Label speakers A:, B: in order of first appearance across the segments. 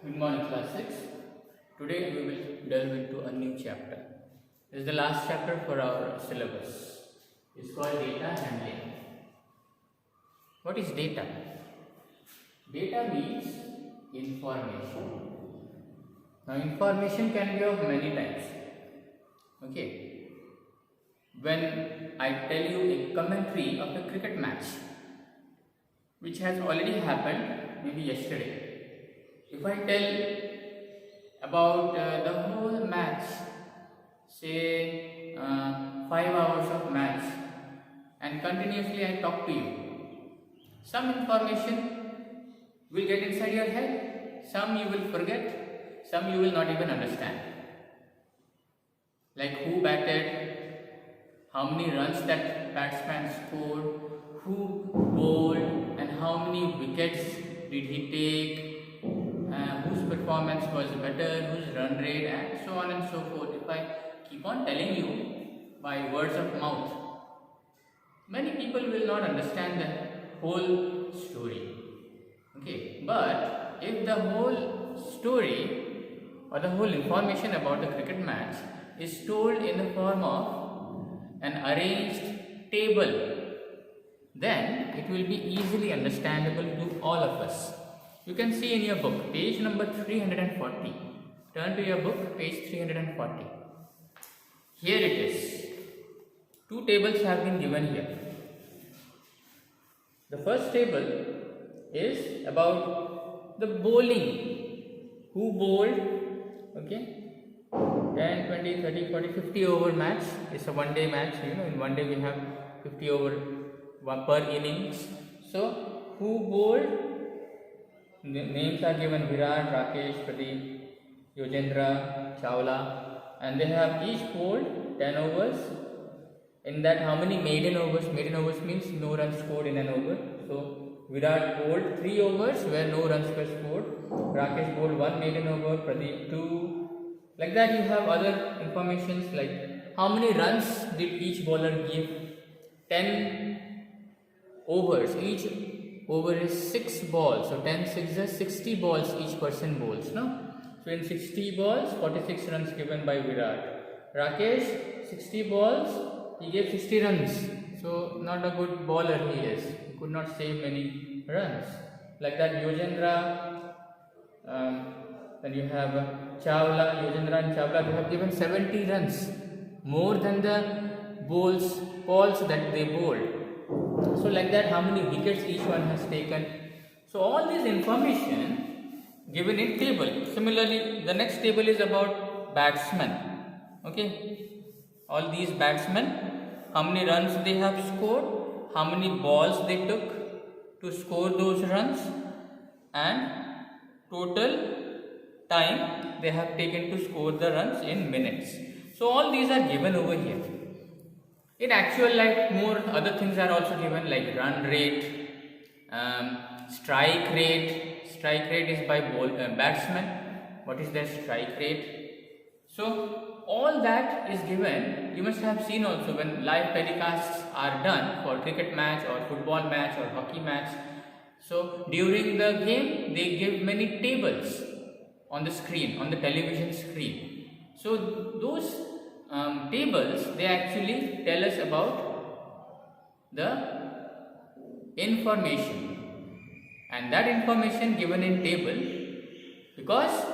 A: Good morning, class 6. Today we will delve into a new chapter. This is the last chapter for our syllabus. It's called data handling. What is data? Data means information. Now, information can be of many types. Okay. When I tell you a commentary of a cricket match, which has already happened maybe yesterday, if I tell about the whole match, say 5 hours of match, and continuously I talk to you, some information will get inside your head, some you will forget, some you will not even understand. Like who batted, how many runs that batsman scored, who bowled, and how many wickets did he take, whose performance was better, whose run rate, and so on and so forth. If I keep on telling you by words of mouth, many people will not understand the whole story. Okay, but if the whole story or the whole information about the cricket match is told in the form of an arranged table, then it will be easily understandable to all of us. You can see in your book, page number 340. Turn to your book, page 340. Here it is. Two tables have been given here. The first table is about the bowling. Who bowled? Okay. 10, 20, 30, 40, 50 over match. It's a one day match. In one day we have 50 over per innings. So, who bowled? The names are given: Virat, Rakesh, Pradeep, Yojendra, Chawla, and they have each bowled 10 overs. In that, how many maiden overs? Maiden overs means no runs scored in an over. So, Virat bowled 3 overs where no runs were scored. Rakesh bowled 1 maiden over, Pradeep 2. Like that, you have other informations like how many runs did each bowler give? 10 overs. Each over is 6 balls, so 10 6s, 60 balls each person bowls, no? So in 60 balls, 46 runs given by Virat. Rakesh, 60 balls, he gave 60 runs, so not a good bowler he is. He could not save many runs. Like that, Yojendra, then you have Chawla, Yojendra and Chawla, they have given 70 runs, more than the balls that they bowled. So like that, how many wickets each one has taken. So all this information given in table. Similarly, the next table is about batsmen. Okay, all these batsmen, how many runs they have scored, how many balls they took to score those runs, and total time they have taken to score the runs in minutes. So all these are given over here. In actual life, more other things are also given, like run rate, strike rate. Strike rate is by batsman. What is their strike rate? So all that is given. You must have seen also when live telecasts are done for cricket match or football match or hockey match. So during the game, they give many tables on the screen, on the television screen. So those tables, they actually tell us about the information, and that information given in table, because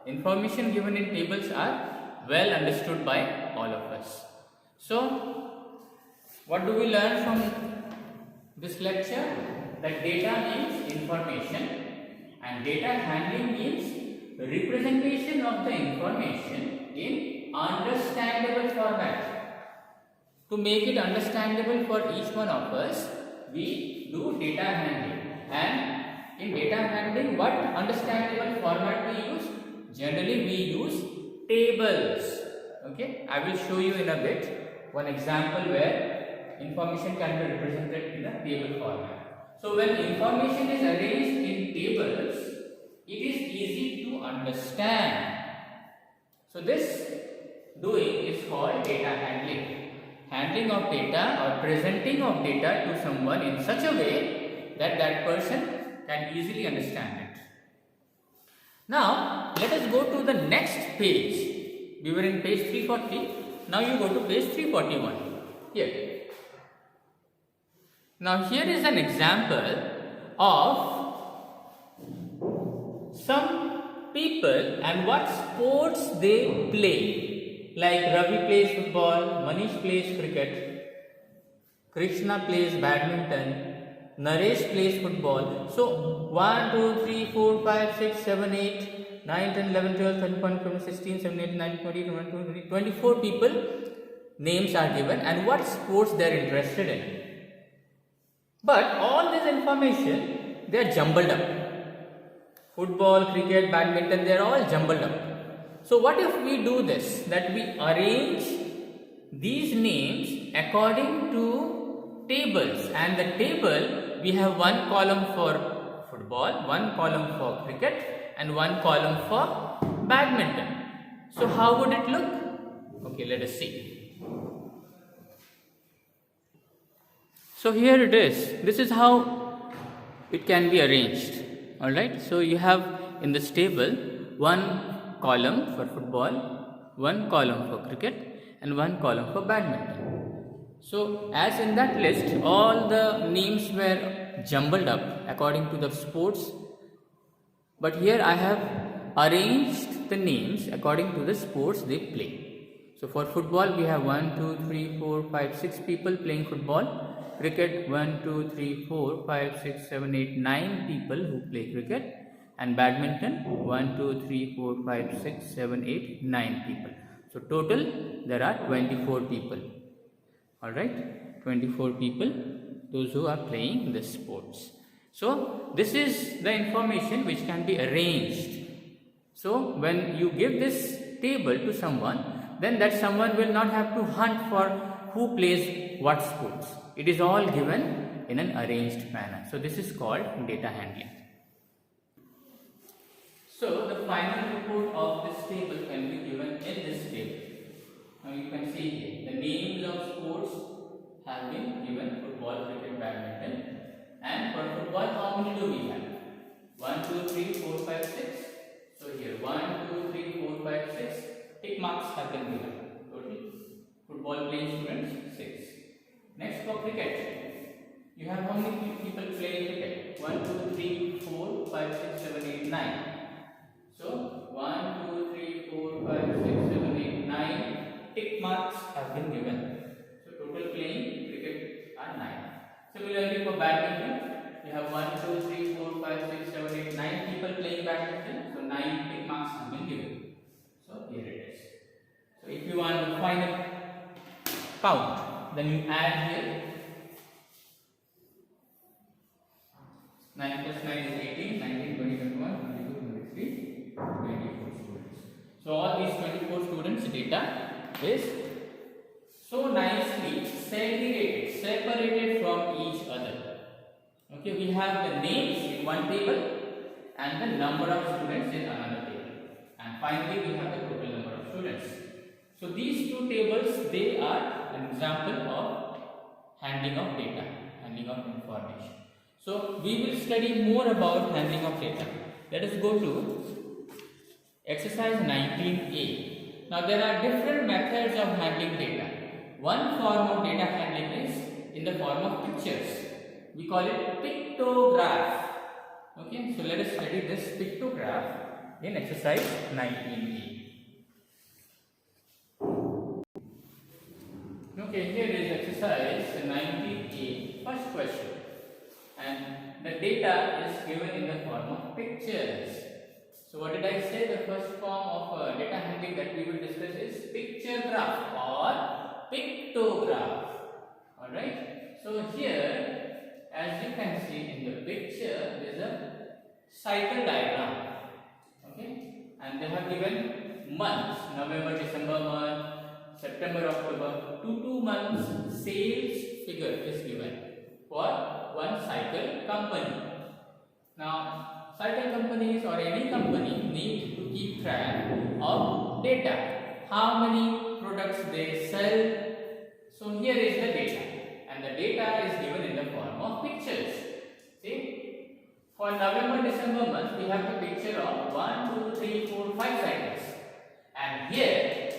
A: information given in tables are well understood by all of us. So what do we learn from this lecture? That data means information, and data handling means representation of the information in understandable format. To make it understandable for each one of us, we do data handling. And in data handling, what understandable format we use? Generally, we use tables. Okay, I will show you in a bit one example where information can be represented in a table format. So when information is arranged in tables, it is easy to understand. So this doing is called data handling. Handling of data or presenting of data to someone in such a way that that person can easily understand it. Now let us go to the next page. We were in page 340. Now you go to page 341. Here. Now here is an example of some people and what sports they play. Like Ravi plays football, Manish plays cricket, Krishna plays badminton, Naresh plays football. So 1, 2, 3, 4, 5, 6, 7, 8, 9, 10, 11, 12, 13, 14, 15, 16, 17, 18, 19, 20, 21, 22, 24 people names are given and what sports they are interested in. But all this information, they are jumbled up. Football, cricket, badminton, they are all jumbled up. So what if we do this, that we arrange these names according to tables, and the table we have one column for football, one column for cricket and one column for badminton. So how would it look? Okay, let us see. So here it is. This is how it can be arranged. Alright, so you have in this table one column for football, one column for cricket and one column for badminton. So as in that list, all the names were jumbled up according to the sports, but here I have arranged the names according to the sports they play. So for football we have 1, 2, 3, 4, 5, 6 people playing football. Cricket 1, 2, 3, 4, 5, 6, 7, 8, 9 people who play cricket, and badminton 1, 2, 3, 4, 5, 6, 7, 8, 9 people. So total there are 24 people. Alright, 24 people, those who are playing the sports. So this is the information which can be arranged. So when you give this table to someone, then that someone will not have to hunt for who plays what sports. It is all given in an arranged manner. So this is called data handling. So the final report of this table can be given in this table. Now you can see here the names of sports have been given: football, cricket, badminton. And for football, how many do we have? 1, 2, 3, 4, 5, 6. So here 1, 2, 3, 4, 5, 6. Tick marks have been given. Total football playing students 6. Next for cricket, you have how many people playing cricket? 1, 2, 3, 4, 5, 6, 7, 8, 9. So 1, 2, 3, 4, 5, 6, 7, 8, 9 tick marks have been given. So total playing cricket are 9. Similarly for badminton, you have 1, 2, 3, 4, 5, 6, 7, 8, 9 people playing badminton. So 9 tick marks have been given. So here it is. So if you want the final count, then you add here 9 plus 9 is 18, 19, 20, 21, 22, 23, 24 students. So all these 24 students data is so nicely segregated, separated from each other. Okay, we have the names in one table and the number of students in another table. And finally we have the total number of students. So these two tables, they are an example of handling of data, handling of information. So we will study more about handling of data. Let us go to exercise 19A. Now there are different methods of handling data. One form of data handling is in the form of pictures. We call it pictograph. Okay, so let us study this pictograph in exercise 19A. Okay, here is exercise 19A. First question. And the data is given in the form of pictures. So what did I say? The first form of data handling that we will discuss is picture graph or pictograph. Alright. So here, as you can see in the picture, there is a cycle diagram. Okay. And they have given months: November, December month, September, October. 2 months sales figure is given for one cycle company. Now, cycle companies or any company need to keep track of data. How many products they sell. So here is the data, and the data is given in the form of pictures. See, For November, December month, we have the picture of 1, 2, 3, 4, 5 cycles. And here,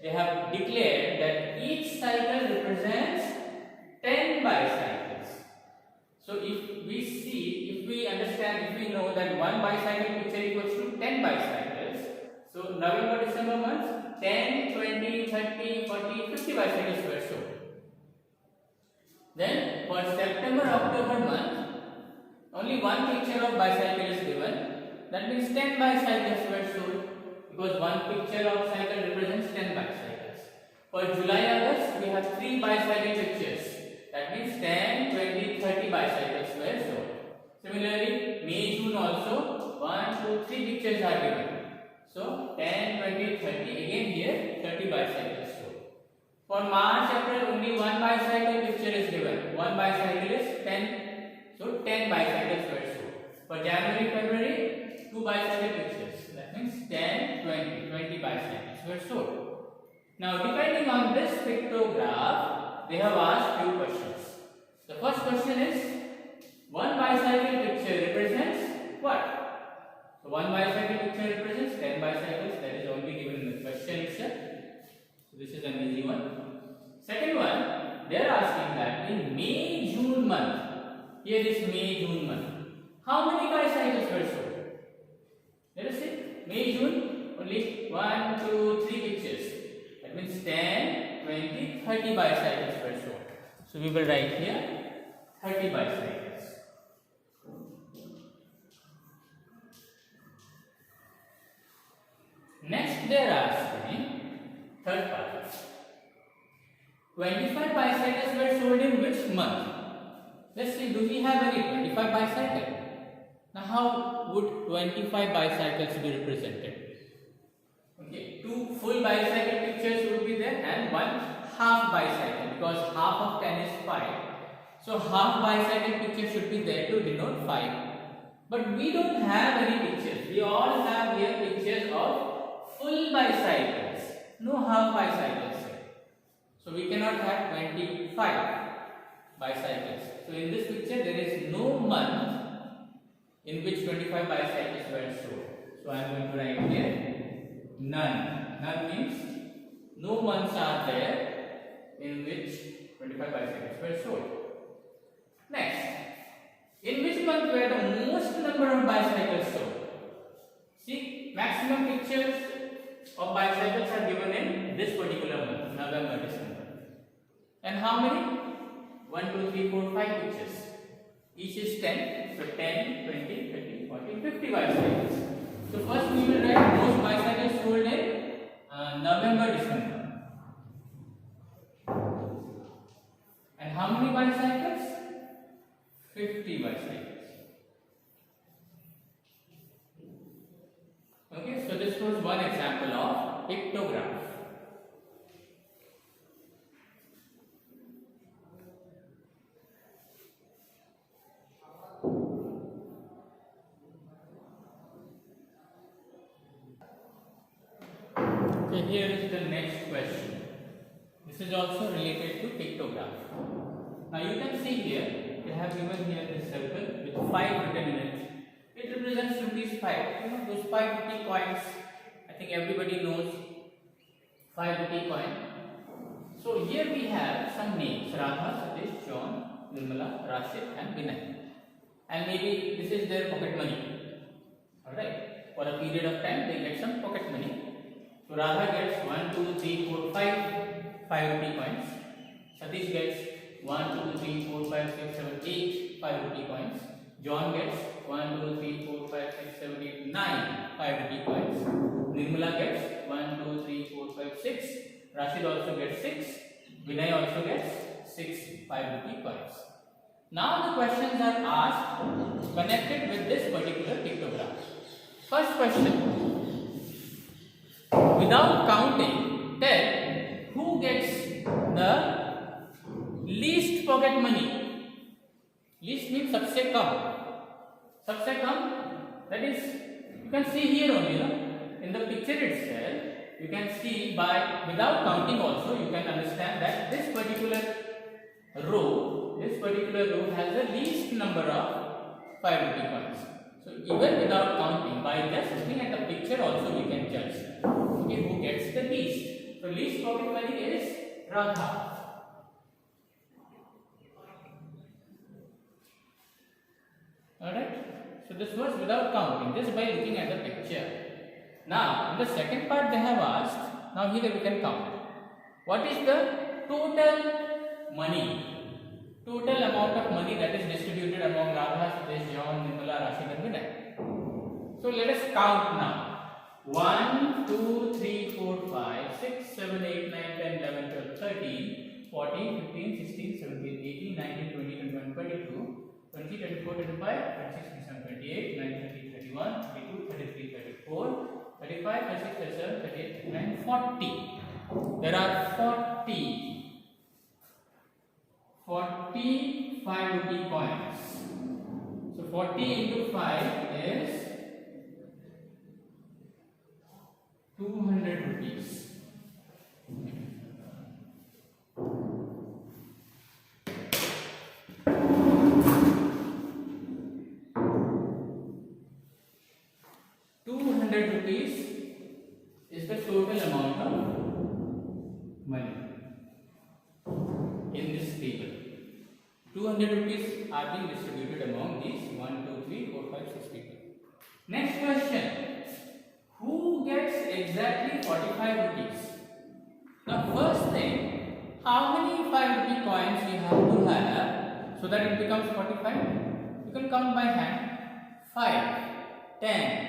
A: they have declared that each cycle represents 10 bicycles. So if we see, if we understand, if we know that one bicycle picture equals to 10 bicycles, so November, December months, 10, 20, 30, 40, 50 bicycles were shown. Then for September, October month, only one picture of bicycle is given. That means 10 bicycles were shown, because one picture of cycle represents 10 bicycles. For July, August, we have 3 bicycle pictures. That means 10, 20, 30 bicycles were shown. Similarly, May, June also 1, 2, 3 pictures are given. So 10, 20, 30. Again here 30 bicycles shown. For March, April, only one bicycle picture is given. One bicycle is 10. So 10 bicycles were shown. For January, February, 2 bicycle pictures. That means 10, 20 bicycles were shown. Now depending on this pictograph, they have asked few questions. The first question is, one bicycle picture represents what? So one bicycle picture represents 10 bicycles. That is only given in the question itself. So this is an easy one. Second one, they are asking that in May, June month, here is May, June month, how many bicycles were shown? Let us see. May, June, only 1, 2, 3 pictures. That means 10, 20, 30 bicycles were shown. So we will write here 30 bicycles. Next they are asking, third part, 25 bicycles were sold in which month? Let's see, do we have any 25 bicycles? Now how would 25 bicycles be represented? Okay, 2 full bicycle pictures would be there and 1 half bicycle, because half of 10 is 5. So half bicycle picture should be there to denote 5. But we don't have any pictures. We all have here pictures of full bicycles, no half bicycles. So we cannot have 25 bicycles. So in this picture there is no month in which 25 bicycles were shown. So I am going to write here none. None means no months are there in which 25 bicycles were sold. Next, in which month were the most number of bicycles sold? See, maximum pictures of bicycles are given in this particular month, November, December. And how many? 1, 2, 3, 4, 5 pictures. Each is 10. So 10, 20, 30, 40, 50 bicycles. So first we will write most bicycles sold in November, December. And how many bicycles? 50 bicycles. Okay, so this was one example of pictograph. Okay, here is the next question. This is also related to pictograph. Now you can see here, they have given here this circle with 5 written in it. It represents rupees 5. You know those 5 rupee coins. I think everybody knows 5 rupee coin. So here we have some names: Radha, Satish, John, Nirmala, Rashid, and Vinay. And maybe this is their pocket money. Alright. For a period of time, they get some pocket money. So Radha gets 1, 2, 3, 4, 5 rupee coins. Satish gets 1, 2, 3, 4, 5, 6, 7, 8 5 rupee coins. John gets 1, 2, 3, 4, 5, 6, 7, 8, 9 5 rupee coins. Nirmala gets 1, 2, 3, 4, 5, 6. Rashid also gets 6. Vinay also gets 6 5 rupee coins. Now the questions are asked connected with this particular pictograph. First question: without counting, tell who gets the least pocket money. Least means सबसे कम. सबसे कम, that is, you can see here only, no? In the picture itself, you can see by without counting also you can understand that this particular row has the least number of 5 rupee coins. So even without counting, by just looking at the picture also we can judge, okay, who gets the least. So least pocket money is Radha. Alright, so this was without counting, just by looking at the picture. Now, in the second part they have asked, now here we can count. What is the total money? Total amount of money that is distributed among Radha, Sitesh, John, Nirmala, Rashid and Vinay. So let us count now. 1, 2, 3, 4, 5, 6, 7, 8, 9, 10, 11, 12, 13, 14, 15, 16, 17, 18, 19, 20, 21, 22. 20, 24, 25, 26, 27, 28, 29, 30, 31, 32, 33, 34, 35, 36, 37, 38, 39, 40. There are 45 rupee coins. So 40 into 5 is 200 rupees. Rupees is the total amount of money in this table. 200 rupees are being distributed among these 1, 2, 3, 4, 5, 6 people. Next question. Who gets exactly 45 rupees? The first thing, how many 5 rupee coins we have to have so that it becomes 45? You can count by hand. 5, 10,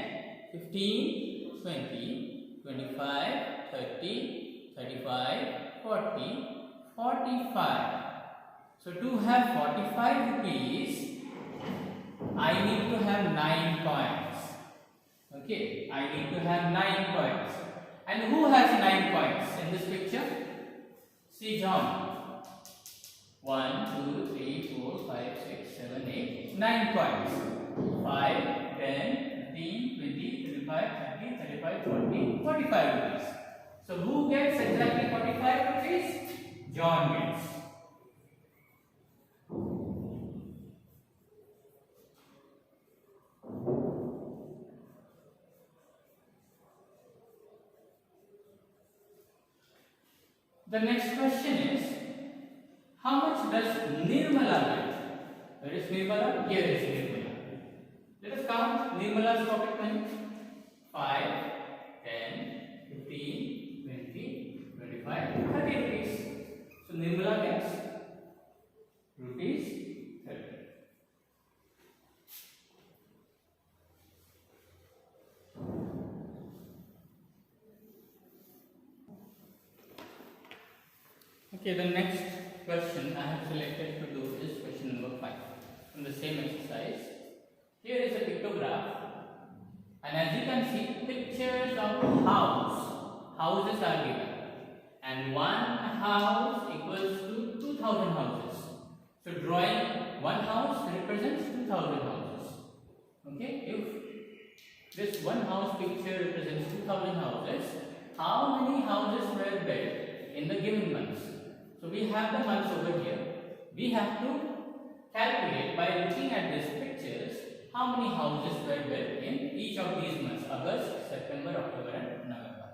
A: 15, 20, 25, 30, 35, 40, 45. So to have 45 rupees, I need to have 9 coins. Okay, I need to have 9 coins. And who has 9 coins in this picture? See John. 1, 2, 3, 4, 5, 6, 7, 8, 9 coins. 5, 10, 15, 20, 25, 30, 35, 40, 45 rupees. So who gets exactly 45 rupees? John gets. The next question is, how much does Nirmala get? Where is Nirmala? Here is Nirmala. Let us count Nirmala's pocket money. 5, 10, 15, 20, 25, 30 rupees. So Nirmala gets rupees 30. Okay, the next question I have selected to do is question number 5 from the same exercise. Here is a pictograph, and as you can see, pictures of houses are given, and one house equals to 2000 houses. So drawing one house represents 2000 houses. Okay, if this one house picture represents 2000 houses, how many houses were built in the given months? So we have the months over here. We have to calculate by looking at these pictures how many houses were built in each of these months: August, September, October and November.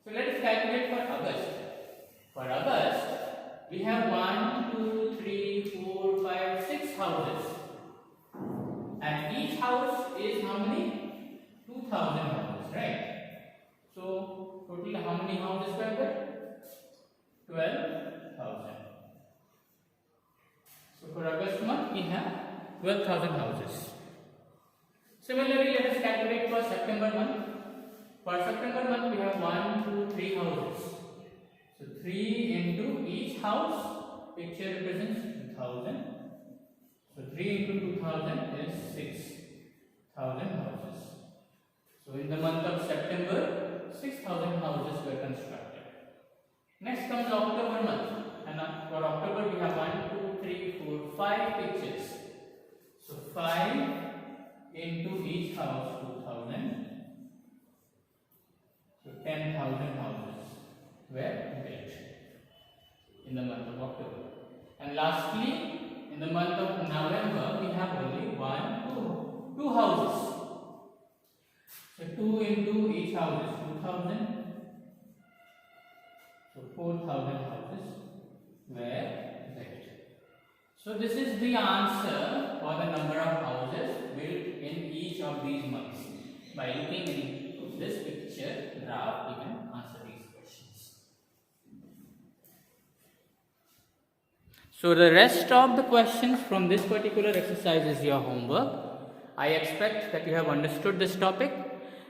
A: So let us calculate for August. For August, we have 1, 2, 3, 4, 5, 6 houses. And each house is how many? 2000 houses, right? So total how many houses were built? 12,000. So for August month we have 12,000 houses. Similarly, let us calculate for September month. For September month we have 1, 2, 3 houses. So 3 into each house, picture represents 2000. So 3 into 2000 is 6,000 houses. So in the month of September, 6,000 houses were constructed. Next comes October month, and for October we have 1, 2, 3, 4, 5 pictures. So 5 into each house 2000. So 10,000 houses were built in the month of October. And lastly, in the month of November we have only 1, 2 So 2 into each house is 2000. So 4000 houses were built. So this is the answer for the number of houses built in each of these months. By looking into this picture graph, you can answer these questions. So the rest of the questions from this particular exercise is your homework. I expect that you have understood this topic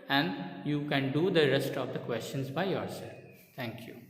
A: and you can do the rest of the questions by yourself. Thank you.